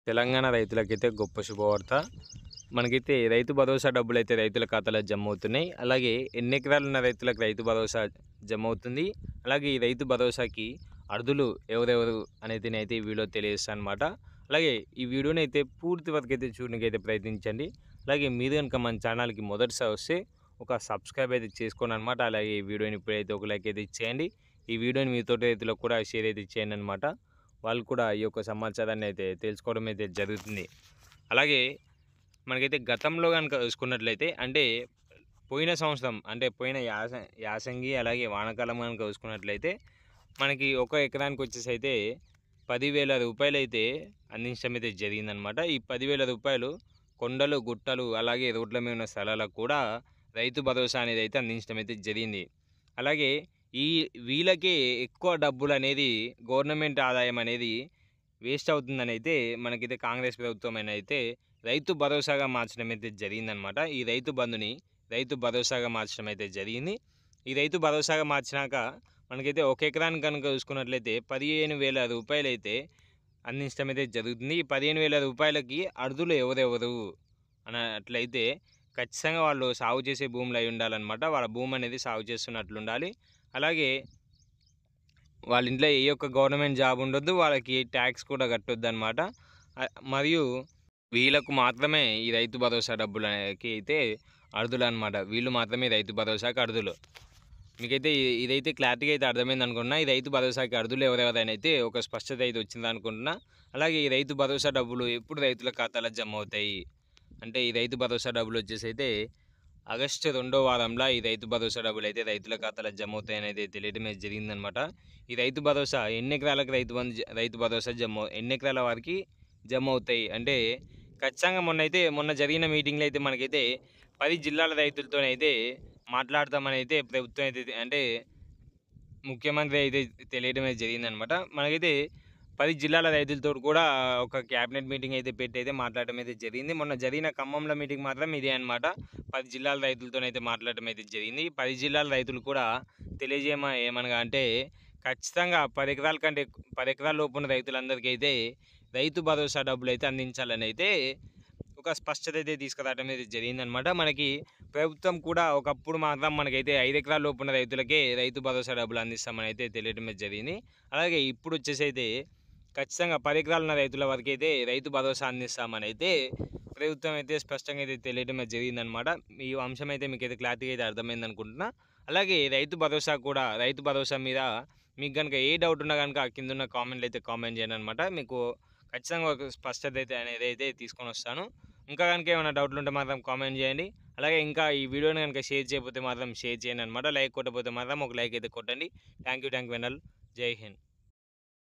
తెలంగాణ రైతులకైతే గొప్ప శుభవార్త. మనకైతే రైతు భరోసా డబ్బులైతే రైతుల ఖాతాలో జమ అవుతున్నాయి. అలాగే ఎన్ని ఎకరాలున్న రైతులకు రైతు భరోసా జమ అవుతుంది. అలాగే ఈ రైతు భరోసాకి అర్హులు ఎవరెవరు అనేది అయితే ఈ వీడియో తెలియజేస్తాను అనమాట. అలాగే ఈ వీడియోని అయితే పూర్తి వరకు అయితే చూడడానికి ప్రయత్నించండి. అలాగే మీరు కనుక మన ఛానల్కి మొదటిసారి వస్తే ఒక సబ్స్క్రైబ్ అయితే చేసుకోండి అనమాట. అలాగే ఈ వీడియోని ఇప్పుడైతే ఒక లైక్ అయితే ఇచ్చేయండి. ఈ వీడియోని మీతోటి రైతులకు కూడా షేర్ అయితే ఇచ్చేయండి అనమాట. వాళ్ళు కూడా ఈ యొక్క సమాచారాన్ని అయితే తెలుసుకోవడం అయితే జరుగుతుంది. అలాగే మనకైతే గతంలో కనుక చూసుకున్నట్లయితే అంటే పోయిన సంవత్సరం అంటే పోయిన యాసంగి అలాగే వానాకాలం కనుక చూసుకున్నట్లయితే మనకి ఒక ఎకరానికి వచ్చేసి అయితే 10,000 రూపాయలు అయితే అందించడం అయితే జరిగిందనమాట. ఈ 10,000 రూపాయలు కొండలు గుట్టలు అలాగే రోడ్ల మీద ఉన్న స్థలాలకు కూడా రైతు భరోసా అనేది అయితే అందించడం అయితే జరిగింది. అలాగే వీళ్ళకే ఎక్కువ డబ్బులు అనేది గవర్నమెంట్ ఆదాయం అనేది వేస్ట్ అవుతుందని అయితే మనకైతే కాంగ్రెస్ ప్రభుత్వం అయితే రైతు భరోసాగా మార్చడం అయితే జరిగిందనమాట. ఈ రైతు బంధుని రైతు భరోసాగా మార్చడం అయితే జరిగింది. ఈ రైతు భరోసాగా మార్చినాక మనకైతే ఒక ఎకరానికి కనుక చూసుకున్నట్లయితే 15,000 రూపాయలు అయితే అందించడం అయితే జరుగుతుంది. ఈ 15,000 రూపాయలకి అర్హులు ఎవరెవరు అన్నట్లయితే ఖచ్చితంగా వాళ్ళు సాగు చేసే భూములు అయి ఉండాలన్నమాట. వాళ్ళ భూమి అనేది సాగు చేస్తున్నట్లు ఉండాలి. అలాగే వాళ్ళ ఇంట్లో ఏ యొక్క గవర్నమెంట్ జాబ్ ఉండొద్దు, వాళ్ళకి ట్యాక్స్ కూడా కట్టొద్దు అనమాట. మరియు వీళ్ళకు మాత్రమే ఈ రైతు భరోసా డబ్బులకి అయితే అర్హులు అనమాట. వీళ్ళు మాత్రమే రైతు భరోసాకి అర్హులు. మీకైతే ఇదైతే క్లారిటీగా అయితే అర్థమైంది అనుకుంటున్నా. ఈ రైతు భరోసాకి అర్హులు ఎవరెవరైనా అయితే ఒక స్పష్టత అయితే వచ్చింది అనుకుంటున్నా. అలాగే ఈ రైతు భరోసా డబ్బులు ఎప్పుడు రైతుల ఖాతాలో జమ అవుతాయి అంటే ఈ రైతు భరోసా డబ్బులు వచ్చేసి అయితే ఆగస్టు 2వ వారంలో ఈ రైతు భరోసా డబ్బులు అయితే రైతుల ఖాతాలో జమ అవుతాయి అనేది తెలియడమే జరిగిందనమాట. ఈ రైతు భరోసా ఎన్ని ఎకరాలకు రైతు భరోసా ఎన్ని ఎకరాల వారికి జమ అవుతాయి అంటే ఖచ్చితంగా మొన్న జరిగిన మీటింగ్లో అయితే మనకైతే 10 జిల్లాల రైతులతోనైతే మాట్లాడతామని అయితే ప్రభుత్వం అయితే అంటే ముఖ్యమంత్రి అయితే తెలియడమే జరిగిందనమాట. మనకైతే 10 జిల్లాల రైతులతో కూడా ఒక క్యాబినెట్ మీటింగ్ అయితే పెట్టి అయితే మాట్లాడటం అయితే జరిగింది. మొన్న జరిగిన ఖమ్మంలో మీటింగ్ మాత్రం ఇదే అనమాట. 10 జిల్లాల రైతులతోనైతే మాట్లాడటం అయితే జరిగింది. 10 జిల్లాల రైతులు కూడా ఏమనగా అంటే ఖచ్చితంగా 10 ఎకరాల కంటే 10 ఎకరాల లోపు ఉన్న రైతులందరికీ అయితే రైతు భరోసా డబ్బులు అయితే అందించాలని అయితే ఒక స్పష్టత అయితే తీసుకురావడం అయితే జరిగిందనమాట. మనకి ప్రభుత్వం కూడా ఒకప్పుడు మాత్రం మనకైతే 5 ఎకరాల లోపు ఉన్న రైతులకే రైతు భరోసా డబ్బులు అందిస్తామని అయితే తెలియడం జరిగింది. అలాగే ఇప్పుడు వచ్చేసి అయితే ఖచ్చితంగా 10 ఎకరాలు ఉన్న రైతుల వరకు అయితే రైతు భరోసా అందిస్తామని అయితే ప్రభుత్వం అయితే స్పష్టంగా అయితే తెలియడం జరిగిందనమాట. ఈ అంశం అయితే మీకు అయితే క్లారిటీగా అయితే అర్థమైంది అనుకుంటున్నా. అలాగే రైతు భరోసా మీద మీకు కనుక ఏ డౌట్ ఉన్నా కనుక కింద ఉన్న కామెంట్లు అయితే కామెంట్ చేయండి అనమాట. మీకు ఖచ్చితంగా ఒక స్పష్టత అయితే అనేది అయితే తీసుకొని వస్తాను. ఇంకా కనుక ఏమైనా డౌట్లు ఉంటే మాత్రం కామెంట్ చేయండి. అలాగే ఇంకా ఈ వీడియోని కనుక షేర్ చేయకపోతే మాత్రం షేర్ చేయండి అనమాట. లైక్ కొట్టకపోతే మాత్రం ఒక లైక్ అయితే కొట్టండి. థ్యాంక్ యూ వెనల్. జై హింద్.